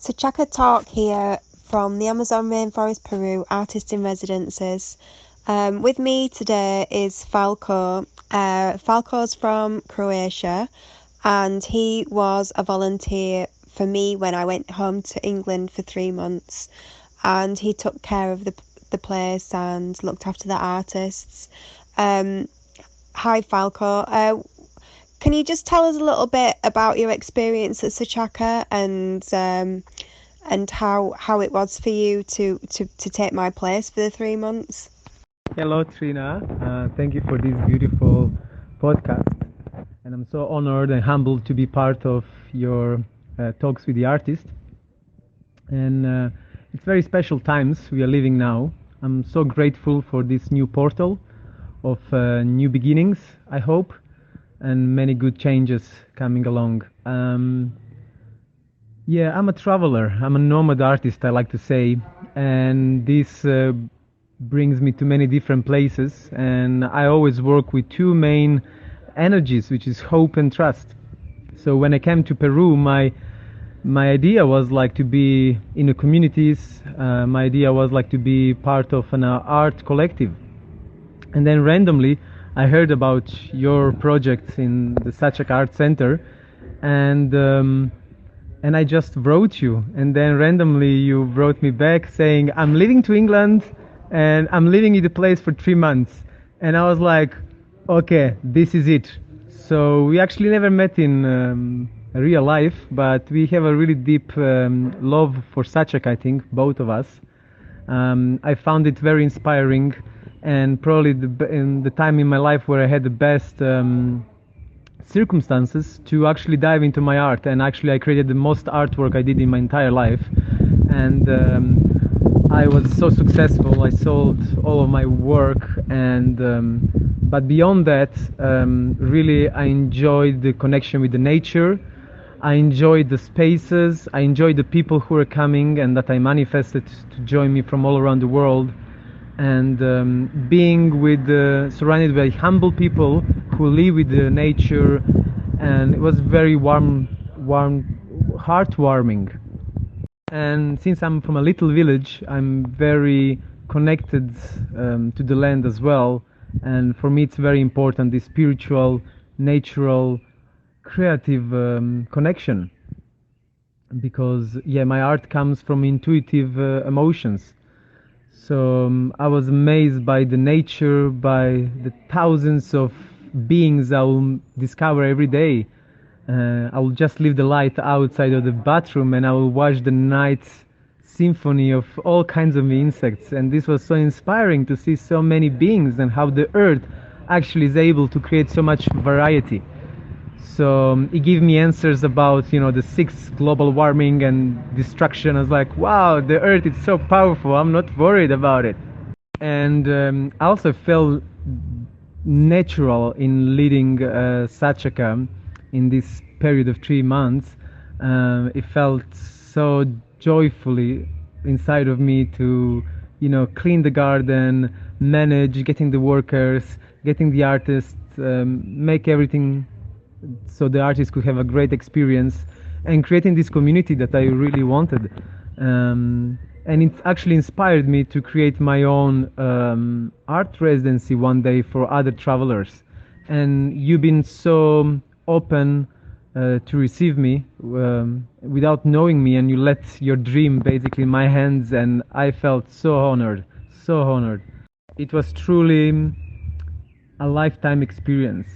Sachaqa talk here from the Amazon Rainforest, Peru, Artist in Residences. With me today is Falco. Falco's from Croatia and he was a volunteer for me when I went home to England for 3 months, and he took care of the place and looked after the artists. Hi Falco. Can you just tell us a little bit about your experience at Sachaqa and how it was for you to take my place for the 3 months? Hello, Trina. Thank you for this beautiful podcast. And I'm so honored and humbled to be part of your talks with the artist. And it's very special times we are living now. I'm so grateful for this new portal of new beginnings, I hope, and many good changes coming along. Yeah, I'm a traveler. I'm a nomad artist, I like to say. And this brings me to many different places, and I always work with two main energies, which is hope and trust. So when I came to Peru, my idea was like to be in the communities. My idea was like to be part of an art collective. And then randomly I heard about your project in the Sachaqa Art Center, and I just wrote you, and then randomly you wrote me back saying, I'm leaving to England and I'm living in the place for 3 months. And I was like, okay, this is it. So we actually never met in real life, but we have a really deep love for Sachaqa, I think, both of us. I found it very inspiring, and probably in the time in my life where I had the best circumstances to actually dive into my art. And actually I created the most artwork I did in my entire life. And I was so successful. I sold all of my work, and but beyond that, really I enjoyed the connection with the nature. I enjoyed the spaces. I enjoyed the people who were coming and that I manifested to join me from all around the world. And being with surrounded by humble people who live with the nature, and it was very warm, heartwarming. And since I'm from a little village, I'm very connected to the land as well. And for me, it's very important, this spiritual, natural, creative connection. Because, yeah, my art comes from intuitive emotions. So I was amazed by the nature, by the thousands of beings I will discover every day. I will just leave the light outside of the bathroom and I will watch the night symphony of all kinds of insects. And this was so inspiring to see so many beings and how the earth actually is able to create so much variety. So it gave me answers about, the sixth global warming and destruction. I was like, wow, the earth is so powerful. I'm not worried about it. And I also felt natural in leading Sachaqa in this period of 3 months. It felt so joyfully inside of me to, clean the garden, manage getting the workers, getting the artists, make everything so the artists could have a great experience, and creating this community that I really wanted. And it actually inspired me to create my own art residency one day for other travelers. And you've been so open to receive me without knowing me, and you let your dream basically in my hands, and I felt so honored, so honored. It was truly a lifetime experience.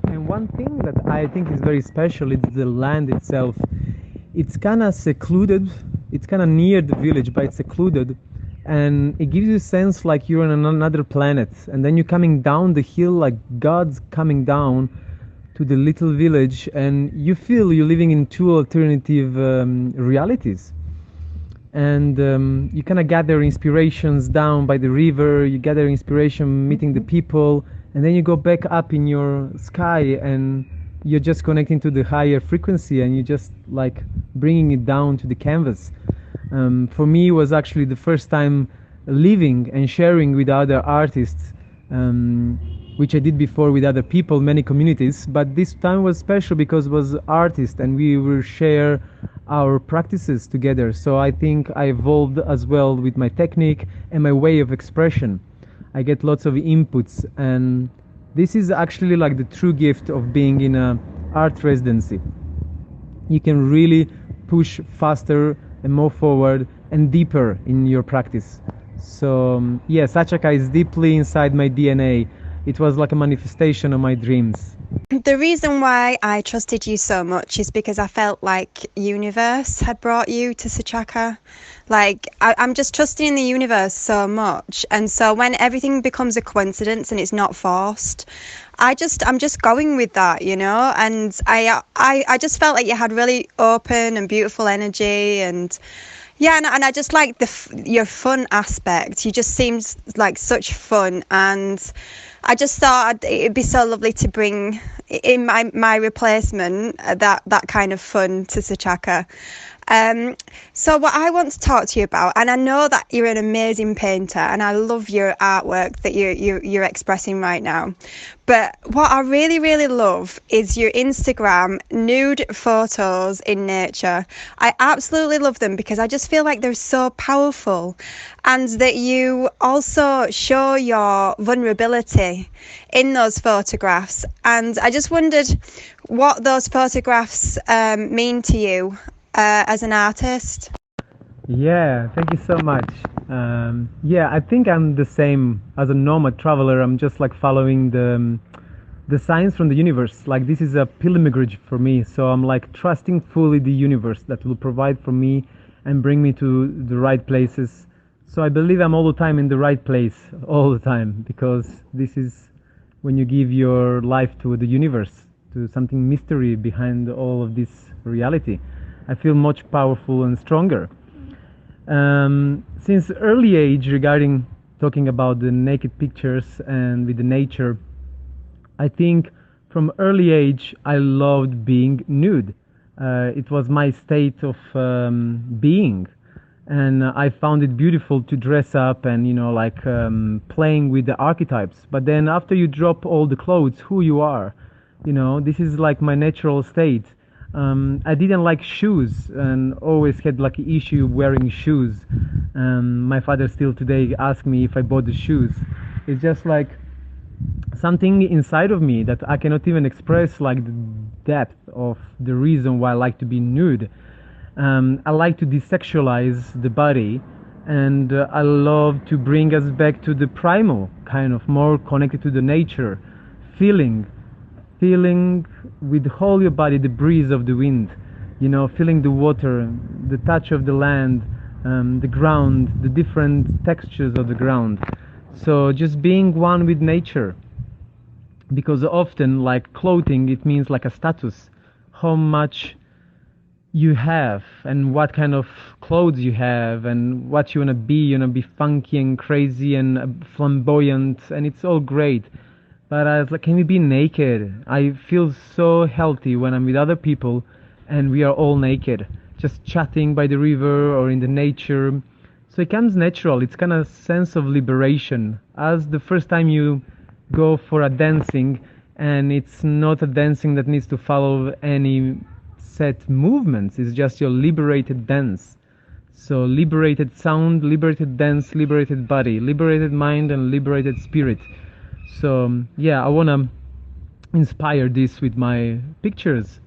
And one thing that I think is very special is the land itself. It's kind of secluded, it's kind of near the village, but it's secluded, and it gives you a sense like you're on another planet. And then you're coming down the hill like God's coming down to the little village, and you feel you're living in two alternative realities. And you kind of gather inspirations down by the river, you gather inspiration meeting the people, and then you go back up in your sky and you're just connecting to the higher frequency, and you're just like bringing it down to the canvas. For me, it was actually the first time living and sharing with other artists, which I did before with other people, many communities, but this time was special because it was artists, and we will share our practices together. So I think I evolved as well with my technique and my way of expression. I get lots of inputs, and this is actually like the true gift of being in a art residency. You can really push faster and more forward and deeper in your practice. So yeah, Sachaqa is deeply inside my DNA. It was like a manifestation of my dreams. The reason why I trusted you so much is because I felt like universe had brought you to Sachaqa. Like I'm just trusting in the universe so much, and so when everything becomes a coincidence and it's not forced, I'm just going with that, you know. And I just felt like you had really open and beautiful energy, and yeah, and I just like your fun aspect. You just seemed like such fun, and I just thought it'd be so lovely to bring in my replacement that kind of fun to Sachaqa. So what I want to talk to you about, and I know that you're an amazing painter, and I love your artwork that you're expressing right now. But what I really, really love is your Instagram nude photos in nature. I absolutely love them because I just feel like they're so powerful, and that you also show your vulnerability in those photographs. And I just wondered what those photographs mean to you as an artist. Yeah, thank you so much. Yeah, I think I'm the same as a nomad traveler. I'm just like following the signs from the universe. Like this is a pilgrimage for me. So I'm like trusting fully the universe that will provide for me and bring me to the right places. So I believe I'm all the time in the right place, all the time, because this is when you give your life to the universe, to something mystery behind all of this reality. I feel much powerful and stronger. Since early age, regarding talking about the naked pictures and with the nature, I think from early age I loved being nude. It was my state of being, and I found it beautiful to dress up and like playing with the archetypes. But then after you drop all the clothes, who you are, this is like my natural state. I didn't like shoes and always had like an issue wearing shoes. My father still today asks me if I bought the shoes. It's just like something inside of me that I cannot even express, like the depth of the reason why I like to be nude. I like to desexualize the body, and I love to bring us back to the primal, kind of more connected to the nature, feeling with whole your body the breeze of the wind, feeling the water, the touch of the land, the ground, the different textures of the ground. So just being one with nature, because often like clothing, it means like a status, how much you have and what kind of clothes you have and what you want to be. You want to be funky and crazy and flamboyant, and it's all great. But I was like, can we be naked? I feel so healthy when I'm with other people and we are all naked, just chatting by the river or in the nature. So it comes natural. It's kind of sense of liberation. As the first time you go for a dancing, and it's not a dancing that needs to follow any set movements. It's just your liberated dance. So liberated sound, liberated dance, liberated body, liberated mind, and liberated spirit. So yeah, I want to inspire this with my pictures.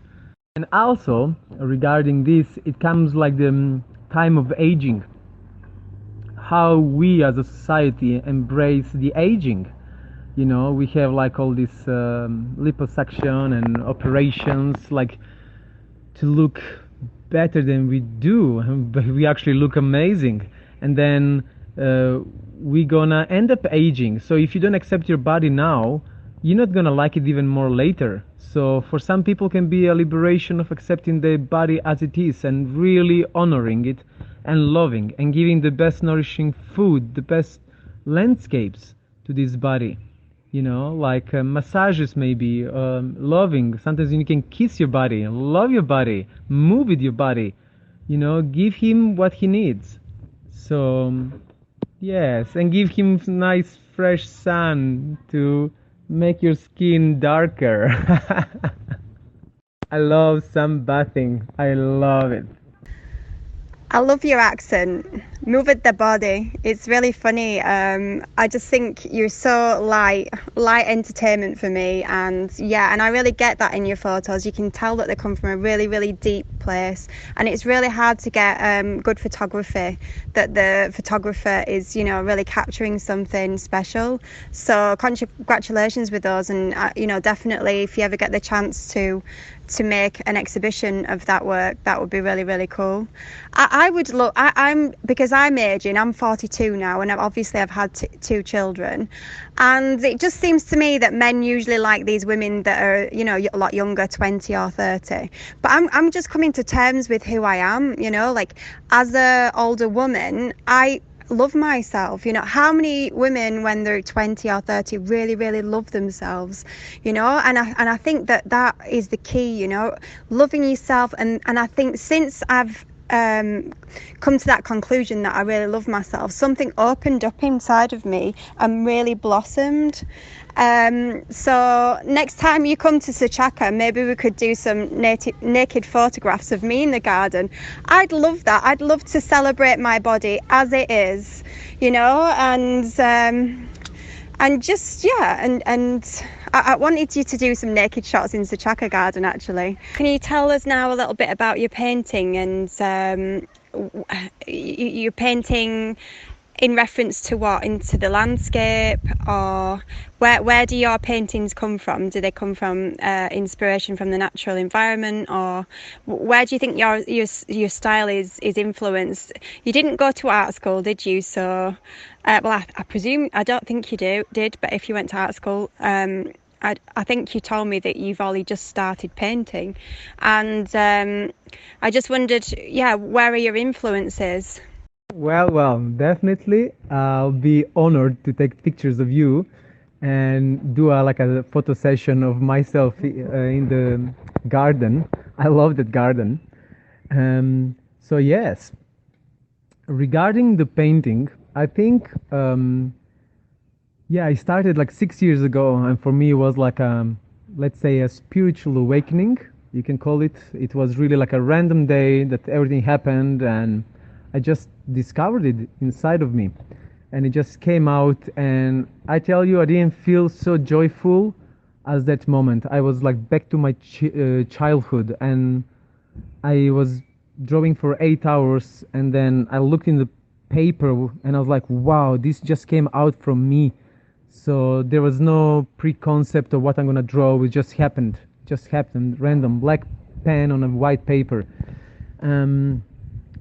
And also regarding this, it comes like the time of aging, how we as a society embrace the aging. We have like all this liposuction and operations, like to look better than we do, but we actually look amazing. And then we gonna end up aging. So if you don't accept your body now, you're not gonna like it even more later. So for some people can be a liberation of accepting their body as it is and really honoring it and loving and giving the best nourishing food, the best landscapes to this body. Like massages, maybe loving. Sometimes you can kiss your body, love your body, move with your body, give him what he needs. So yes, and give him nice fresh sun to make your skin darker. I love sunbathing. I love it. I love your accent. Move with the body. It's really funny. I just think you're so light entertainment for me. And yeah, and I really get that in your photos. You can tell that they come from a really, really deep place. And it's really hard to get good photography, that the photographer is, you know, really capturing something special. So congratulations with those. And, you know, definitely if you ever get the chance to make an exhibition of that work, that would be really, really cool. I would look. I'm because I'm aging. I'm 42 now, and obviously I've had two children, and it just seems to me that men usually like these women that are, you know, a lot younger, 20 or 30. But I'm just coming to terms with who I am. You know, like as a older woman, I love myself. You know, how many women when they're 20 or 30 really, really love themselves, you know, and I think that is the key, you know, loving yourself. And I think since I've come to that conclusion that I really love myself, something opened up inside of me and really blossomed. So next time you come to Sachaqa, maybe we could do some naked photographs of me in the garden. I'd love that. I'd love to celebrate my body as it is, you know, and just, yeah, and I wanted you to do some naked shots in Sachaqa garden, actually. Can you tell us now a little bit about your painting and your painting in reference to what? Into the landscape, or where do your paintings come from? Do they come from inspiration from the natural environment, or where do you think your style is influenced? You didn't go to art school, did you? So, well, I presume, I don't think you did, but if you went to art school, I think you told me that you've only just started painting, and I just wondered, yeah, where are your influences? Well, definitely. I'll be honored to take pictures of you and do like a photo session of myself in the garden. I love that garden. So yes, regarding the painting, I think yeah, I started like 6 years ago, and for me it was like let's say a spiritual awakening. You can call it. It was really like a random day that everything happened, and I just discovered it inside of me, and it just came out. And I tell you, I didn't feel so joyful as that moment. I was like back to my childhood, and I was drawing for 8 hours, and then I looked in the paper, and I was like, wow, this just came out from me. So there was no pre-concept of what I'm gonna draw. It just happened, random, black pen on a white paper.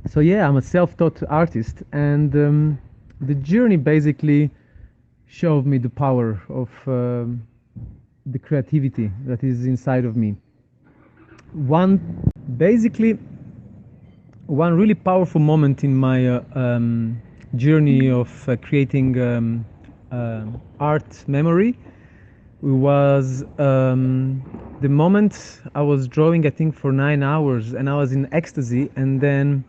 So yeah, I'm a self-taught artist, and the journey basically showed me the power of the creativity that is inside of me. One basically one really powerful moment in my journey of creating art memory was the moment I was drawing, I think, for 9 hours, and I was in ecstasy, and then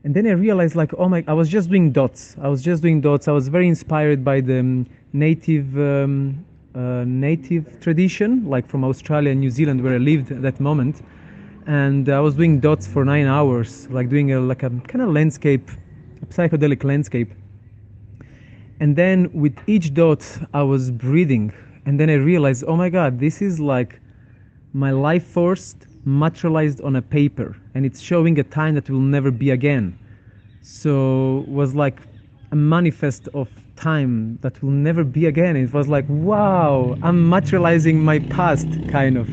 I realized, like, oh my, I was just doing dots. I was very inspired by the native tradition, like from Australia and New Zealand, where I lived at that moment. And I was doing dots for 9 hours, like doing a kind of landscape, a psychedelic landscape. And then with each dot, I was breathing. And then I realized, oh my God, this is like my life force materialized on a paper, and it's showing a time that will never be again. So it was like a manifest of time that will never be again. It was like, wow, I'm materializing my past, kind of,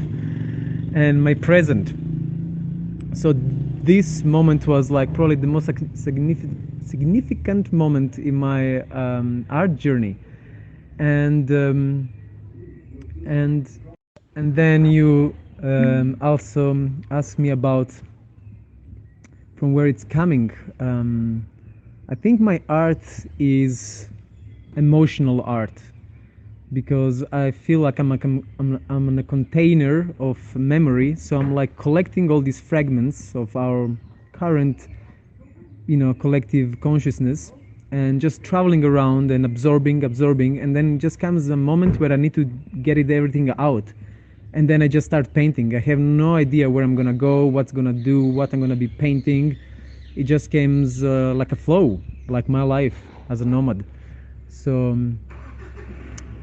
and my present. So this moment was like probably the most significant moment in my art journey. And then you also asked me about from where it's coming. I think my art is emotional art, because I feel like I'm in a container of memory. So I'm like collecting all these fragments of our current, collective consciousness, and just traveling around and absorbing, and then just comes a moment where I need to get everything out, and then I just start painting. I have no idea where I'm gonna go, what's gonna do, what I'm gonna be painting. it just came like a flow, like my life as a nomad. So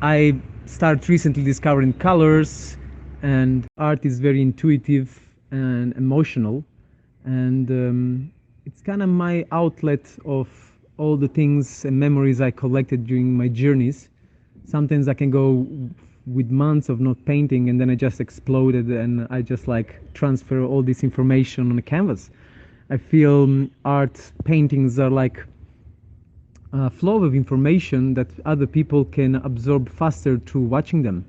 I started recently discovering colors, and art is very intuitive and emotional, and it's kind of my outlet of all the things and memories I collected during my journeys. Sometimes I can go with months of not painting, and then I just exploded, and I just like transfer all this information on a canvas. I feel art paintings are like a flow of information that other people can absorb faster through watching them.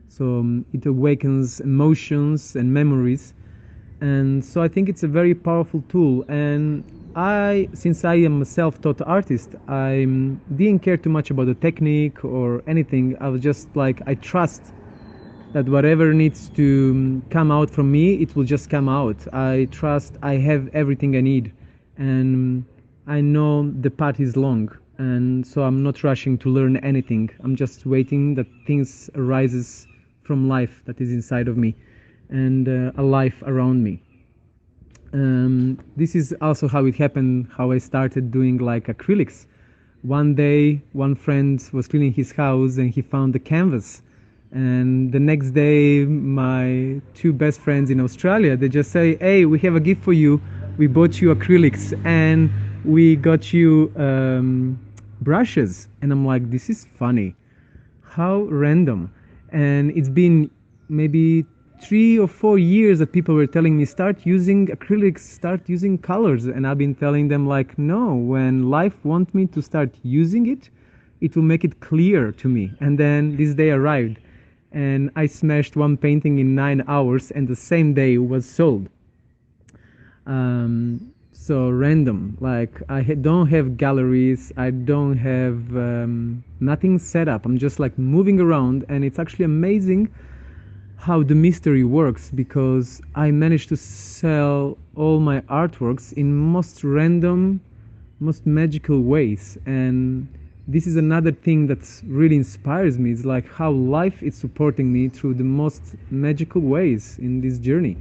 So it awakens emotions and memories, and so I think it's a very powerful tool. And since I am a self-taught artist, I didn't care too much about the technique or anything. I was just like, I trust that whatever needs to come out from me, it will just come out. I trust I have everything I need, and I know the path is long, and so I'm not rushing to learn anything. I'm just waiting that things arises from life that is inside of me, and a life around me. This is also how it happened, how I started doing like acrylics. One day, one friend was cleaning his house and he found the canvas. And the next day, my two best friends in Australia, they just say, hey, we have a gift for you. We bought you acrylics and we got you brushes. And I'm like, this is funny. How random. And it's been maybe 3 or 4 years that people were telling me, start using acrylics, start using colors. And I've been telling them like, no, when life wants me to start using it, it will make it clear to me. And then this day arrived, and I smashed one painting in 9 hours, and the same day was sold. So random, like I don't have galleries, I don't have nothing set up. I'm just like moving around, and it's actually amazing how the mystery works, because I managed to sell all my artworks in most random, most magical ways. And this is another thing that really inspires me. It's like how life is supporting me through the most magical ways in this journey.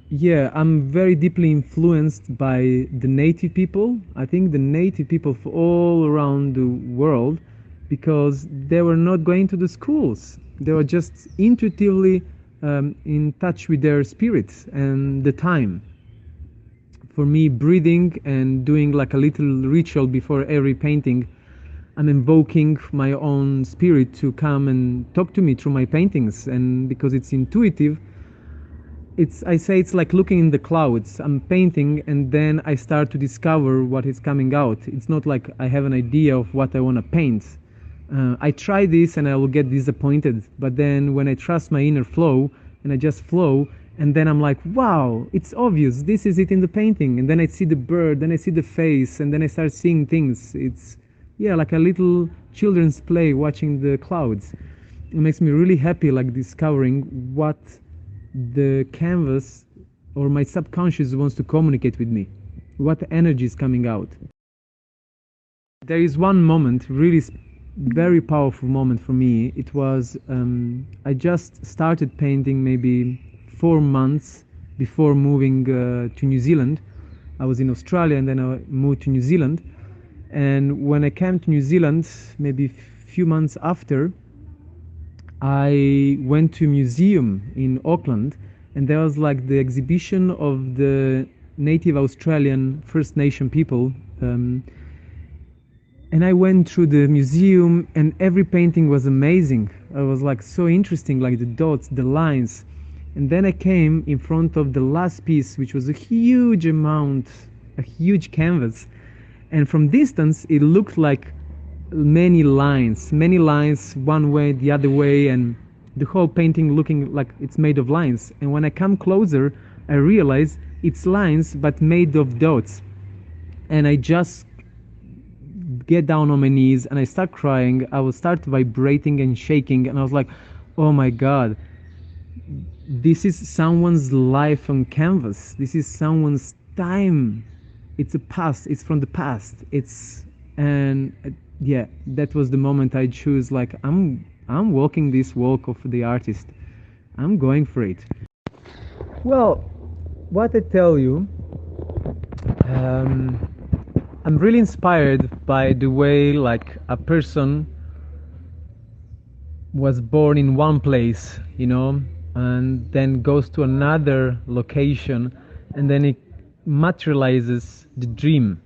Yeah, I'm very deeply influenced by the native people. I think the native people all around the world, because they were not going to the schools. They were just intuitively in touch with their spirits and the time. For me, breathing and doing like a little ritual before every painting, I'm invoking my own spirit to come and talk to me through my paintings. And because it's intuitive, I say it's like looking in the clouds. I'm painting and then I start to discover what is coming out. It's not like I have an idea of what I want to paint. I try this and I will get disappointed, but then when I trust my inner flow and I just flow, and then I'm like, wow, it's obvious, this is it in the painting. And then I see the bird, then I see the face, and then I start seeing things. It's, yeah, like a little children's play watching the clouds. It makes me really happy, like discovering what the canvas or my subconscious wants to communicate with me, what energy is coming out. There is one moment, really very powerful moment for me. It was, I just started painting maybe 4 months before moving to New Zealand. I was in Australia and then I moved to New Zealand. And when I came to New Zealand, maybe a few months after, I went to a museum in Auckland, and there was like the exhibition of the native Australian First Nation people. And I went through the museum and every painting was amazing. It was like so interesting, like the dots, the lines. And then I came in front of the last piece, which was a huge amount, a huge canvas. And from distance, it looked like many lines, one way, the other way, and the whole painting looking like it's made of lines. And when I come closer, I realize it's lines, but made of dots. And I just get down on my knees and I start crying. I will start vibrating and shaking, and I was like, oh my God, this is someone's life on canvas. This is someone's time. It's a past. It's from the past. Yeah, that was the moment I choose, like, I'm walking this walk of the artist. I'm going for it. Well, what I tell you, um, I'm really inspired by the way like a person was born in one place, and then goes to another location, and then it materializes the dream.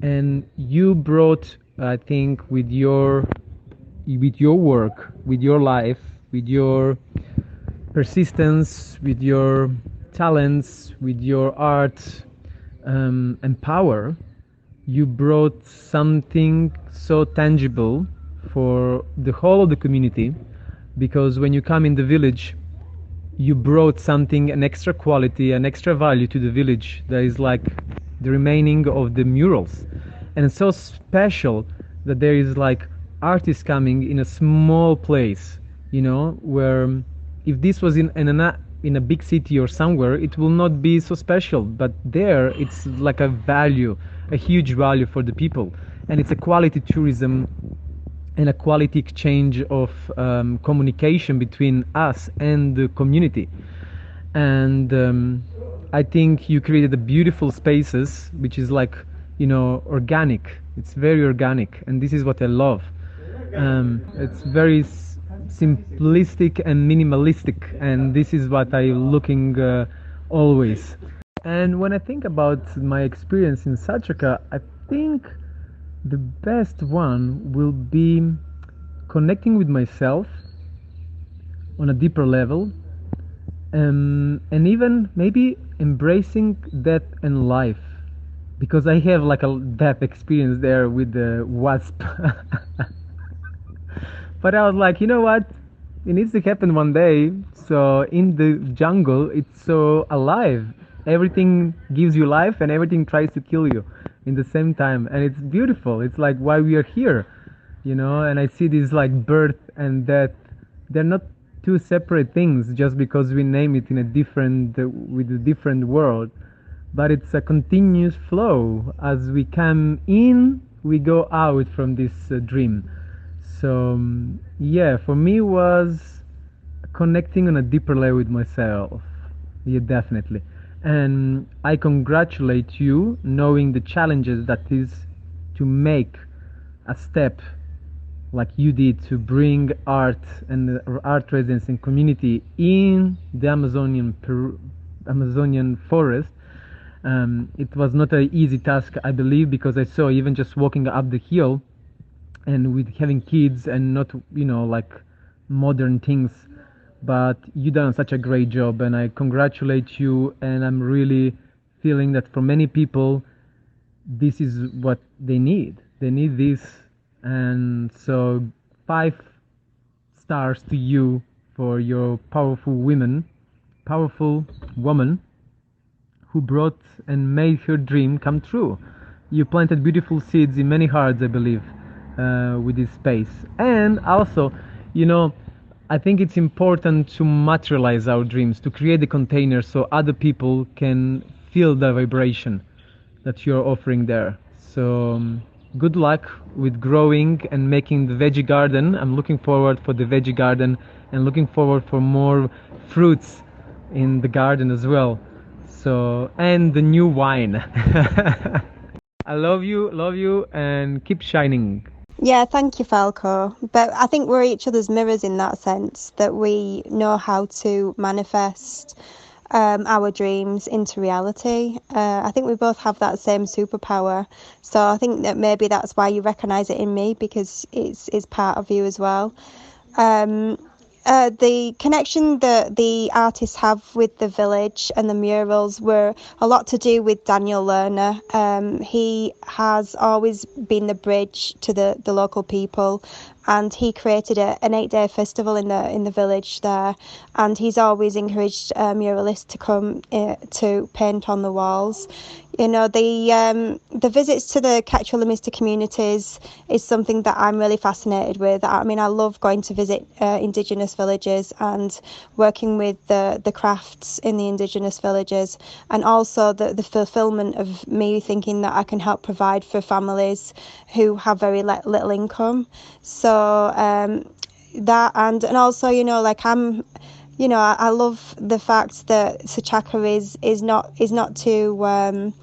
And you brought, I think, with your work, with your life, with your persistence, with your talents, with your art, and power, you brought something so tangible for the whole of the community, because when you come in the village, you brought something, an extra quality, an extra value to the village that is like the remaining of the murals. And it's so special that there is like artists coming in a small place, where if this was in a big city or somewhere, it will not be so special. But there, it's like a value, a huge value for the people. And it's a quality tourism and a quality exchange of communication between us and the community. And I think you created a beautiful spaces, which is like, organic. It's very organic, and this is what I love. It's very simplistic and minimalistic, and this is what I'm looking always. And when I think about my experience in Sachaqa, I think the best one will be connecting with myself on a deeper level, and even maybe embracing death and life, because I have like a death experience there with the wasp. But I was like, you know what? It needs to happen one day. So in the jungle, it's so alive. Everything gives you life and everything tries to kill you in the same time. And it's beautiful. It's like why we are here, and I see this like birth and death. They're not two separate things just because we name it in a different, with a different word. But it's a continuous flow. As we come in, we go out from this dream. So yeah, for me was connecting on a deeper level with myself. Yeah, definitely. And I congratulate you knowing the challenges that is to make a step like you did to bring art and art residence and community in the Amazonian forest. It was not an easy task, I believe, because I saw even just walking up the hill and with having kids and not, like modern things. But you done such a great job, and I congratulate you. And I'm really feeling that for many people, this is what they need. They need this, and so 5 stars to you for your powerful woman who brought and made her dream come true. You planted beautiful seeds in many hearts, I believe, with this space. And also, I think it's important to materialize our dreams, to create the container so other people can feel the vibration that you're offering there. So good luck with growing and making the veggie garden. I'm looking forward for the veggie garden and looking forward for more fruits in the garden as well. So, and the new wine. I love you, and keep shining. Yeah, thank you, Falco. But I think we're each other's mirrors in that sense, that we know how to manifest our dreams into reality. I think we both have that same superpower. So I think that maybe that's why you recognise it in me, because it's part of you as well. The connection that the artists have with the village and the murals were a lot to do with Daniel Lerner. He has always been the bridge to the local people, and he created an 8-day festival in the village there, and he's always encouraged muralists to come to paint on the walls. The visits to the Quechua Lemista communities is something that I'm really fascinated with. I mean, I love going to visit Indigenous villages and working with the crafts in the Indigenous villages, and also the fulfilment of me thinking that I can help provide for families who have very little income. So that and also, like I'm you know, I love the fact that Sachaqa is not too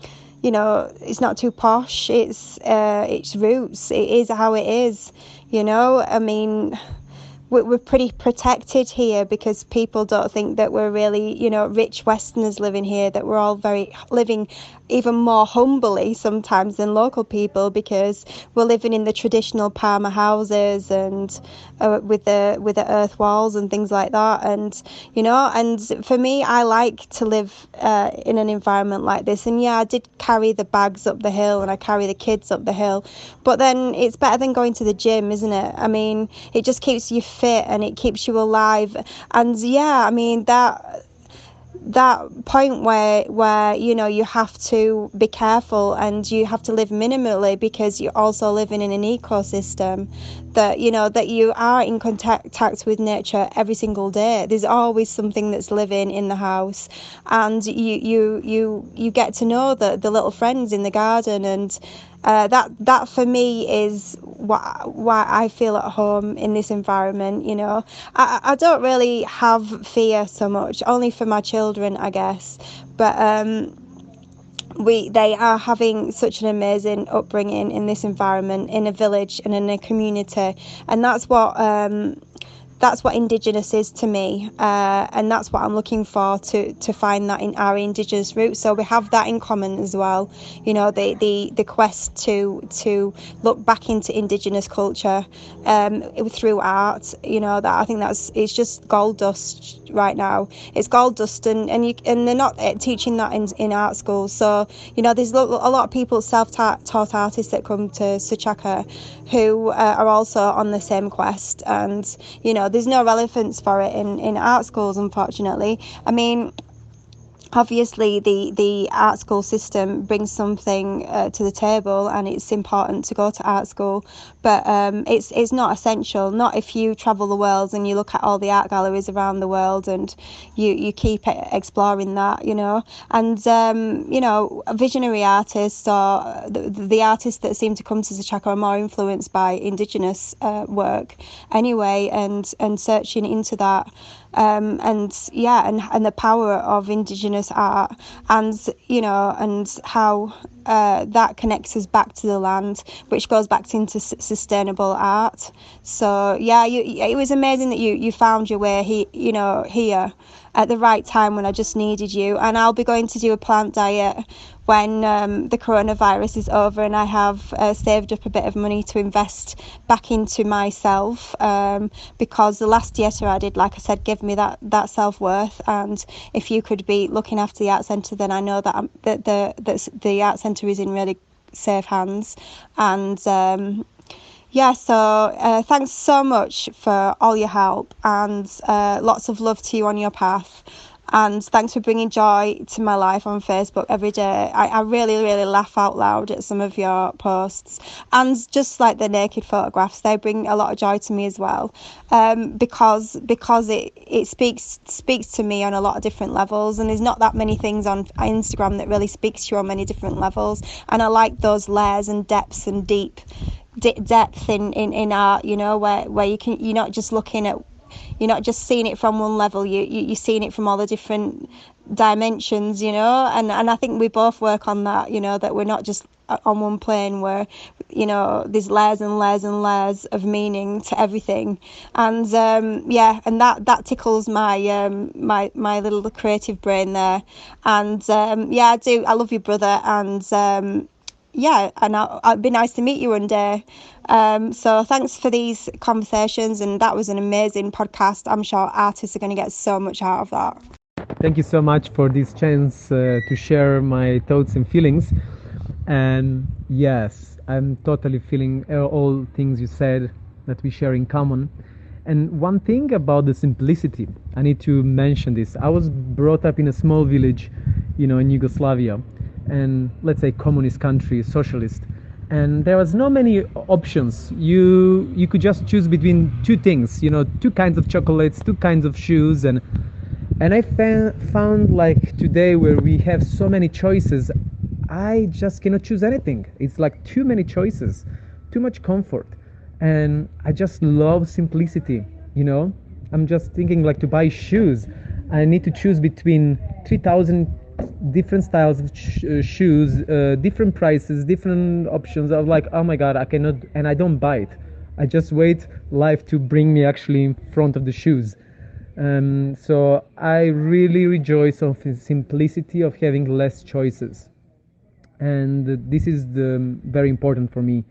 you know, it's not too posh. It's roots. It is how it is. You know, I mean, we're pretty protected here because people don't think that we're really, you know, rich Westerners living here, that we're all very living even more humbly sometimes than local people, because we're living in the traditional Parma houses and with the earth walls and things like that. And you know, and for me, I like to live in an environment like this. And yeah, I did carry the bags up the hill and I carry the kids up the hill, but then it's better than going to the gym, isn't it? I mean, it just keeps you fit and it keeps you alive. And yeah, I mean, that point where you know, you have to be careful and you have to live minimally because you're also living in an ecosystem, that you know, that you are in contact with nature every single day. There's always something that's living in the house, and you get to know the little friends in the garden. And that for me is why I feel at home in this environment. You know, I don't really have fear so much, only for my children, I guess. But they are having such an amazing upbringing in this environment, in a village and in a community, and that's what Indigenous is to me, and that's what I'm looking for, to find that in our Indigenous roots. So we have that in common as well, you know, the quest to look back into Indigenous culture through art. You know, that I think it's just gold dust right now. It's gold dust, and they're not teaching that in art schools. So you know, there's a lot of people, self-taught artists that come to Sachaqa who are also on the same quest, and you know, there's no relevance for it in art schools, unfortunately. I mean, obviously the art school system brings something to the table, and it's important to go to art school, but it's not essential, not if you travel the world and you look at all the art galleries around the world and you keep exploring that, you know. And you know, visionary artists, or the artists that seem to come to Sachaqa, are more influenced by Indigenous work anyway, and searching into that. And yeah, and the power of Indigenous art, and you know, and how that connects us back to the land, which goes back into sustainable art. So yeah, it was amazing that you found your way here at the right time when I just needed you. And I'll be going to do a plant diet when the coronavirus is over, and I have saved up a bit of money to invest back into myself, because the last theatre I did, like I said, gave me that self-worth. And if you could be looking after the art centre, then I know that the art centre is in really safe hands. And yeah, so thanks so much for all your help, and lots of love to you on your path. And thanks for bringing joy to my life on Facebook every day. I really, really laugh out loud at some of your posts. And just like the naked photographs, they bring a lot of joy to me as well, because it speaks to me on a lot of different levels. And there's not that many things on Instagram that really speaks to you on many different levels. And I like those layers and depths and depth in art, you know, where you're not just looking at, you're not just seeing it from one level, you're seeing it from all the different dimensions, you know. And I think we both work on that, you know, that we're not just on one plane, where, you know, there's layers and layers and layers of meaning to everything. And yeah, and that tickles my my little creative brain there. And yeah, I love your brother. And yeah, and it'd be nice to meet you one day. So thanks for these conversations, and that was an amazing podcast. I'm sure artists are going to get so much out of that. Thank you so much for this chance to share my thoughts and feelings. And yes, I'm totally feeling all things you said that we share in common. And one thing about the simplicity, I need to mention this. I was brought up in a small village, you know, in Yugoslavia, and let's say communist country, socialist. And there was no many options. You could just choose between two things, you know, two kinds of chocolates, two kinds of shoes. And I found like today, where we have so many choices, I just cannot choose anything. It's like too many choices, too much comfort. And I just love simplicity, you know. I'm just thinking like to buy shoes. I need to choose between 3,000 different styles of shoes, different prices, different options. I was like, oh my god, I cannot, and I don't buy it. I just wait life to bring me actually in front of the shoes. So I really rejoice of the simplicity of having less choices, and this is very important for me.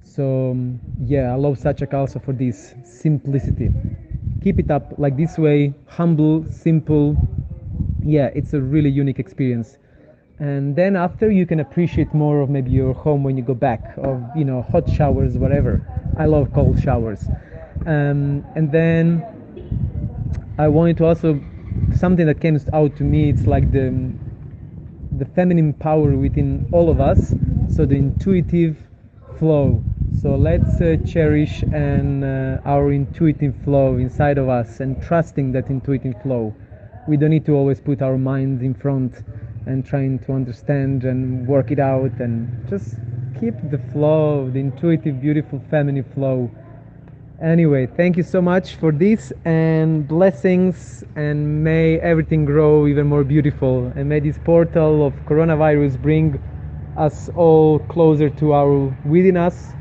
So yeah, I love Sachaqa also for this simplicity. Keep it up like this way, humble, simple. Yeah, it's a really unique experience. And then after you can appreciate more of maybe your home when you go back, of hot showers, whatever. I love cold showers. And then I wanted to also something that came out to me. It's like the feminine power within all of us. So the intuitive flow. So let's cherish our intuitive flow inside of us and trusting that intuitive flow. We don't need to always put our mind in front and trying to understand and work it out, and just keep the flow, the intuitive, beautiful, feminine flow. Anyway, thank you so much for this, and blessings, and may everything grow even more beautiful, and may this portal of coronavirus bring us all closer to within us,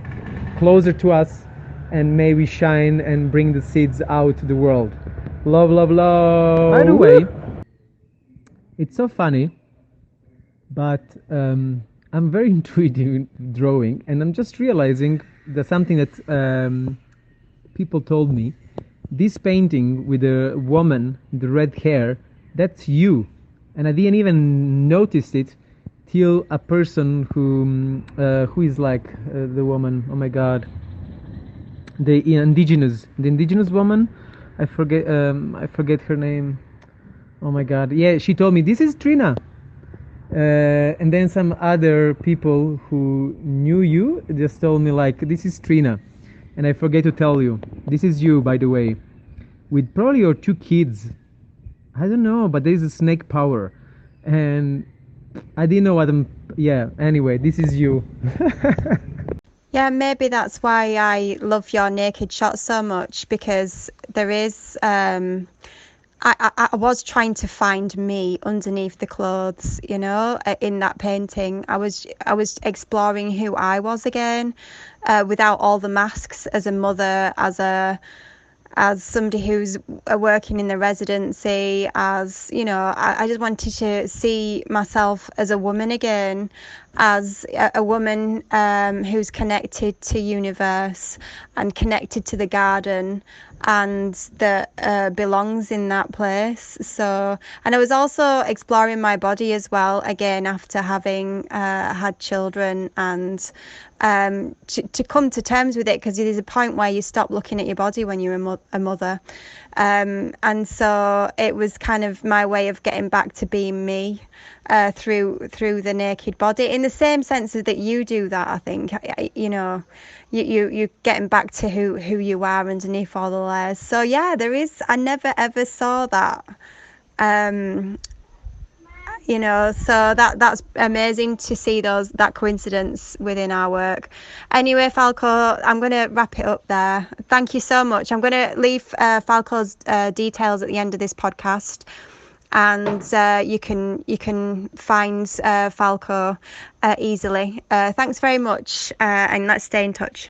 closer to us, and may we shine and bring the seeds out to the world. Love, love, love. By the way, it's so funny, but I'm very intuitive in drawing, and I'm just realizing that something that people told me. This painting with the woman, the red hair, that's you, and I didn't even notice it till a person who is like the woman. Oh my God, the indigenous woman. I forget her name. Oh my God. Yeah, she told me this is Trina. And then some other people who knew you just told me like this is Trina, and I forget to tell you this is you, by the way, with probably your 2 kids. I don't know, but there is a snake power, and I didn't know what I'm. Yeah. Anyway, this is you. Yeah, maybe that's why I love your naked shots so much, because there is I was trying to find me underneath the clothes, in that painting. I was exploring who I was again, without all the masks, as a mother, as somebody who's working in the residency, I just wanted to see myself as a woman again, as a woman who's connected to universe and connected to the garden, and that belongs in that place. So, and I was also exploring my body as well, again, after having had children, and to come to terms with it, because there's a point where you stop looking at your body when you're a mother, and so it was kind of my way of getting back to being me, through the naked body, in the same sense that you do that. I think you're getting back to who you are underneath all the layers. So yeah, I never ever saw that. So that's amazing to see that coincidence within our work. Anyway, Falco, I'm going to wrap it up there. Thank you so much. I'm going to leave Falco's details at the end of this podcast, and you can find Falco easily. Thanks very much, and let's stay in touch.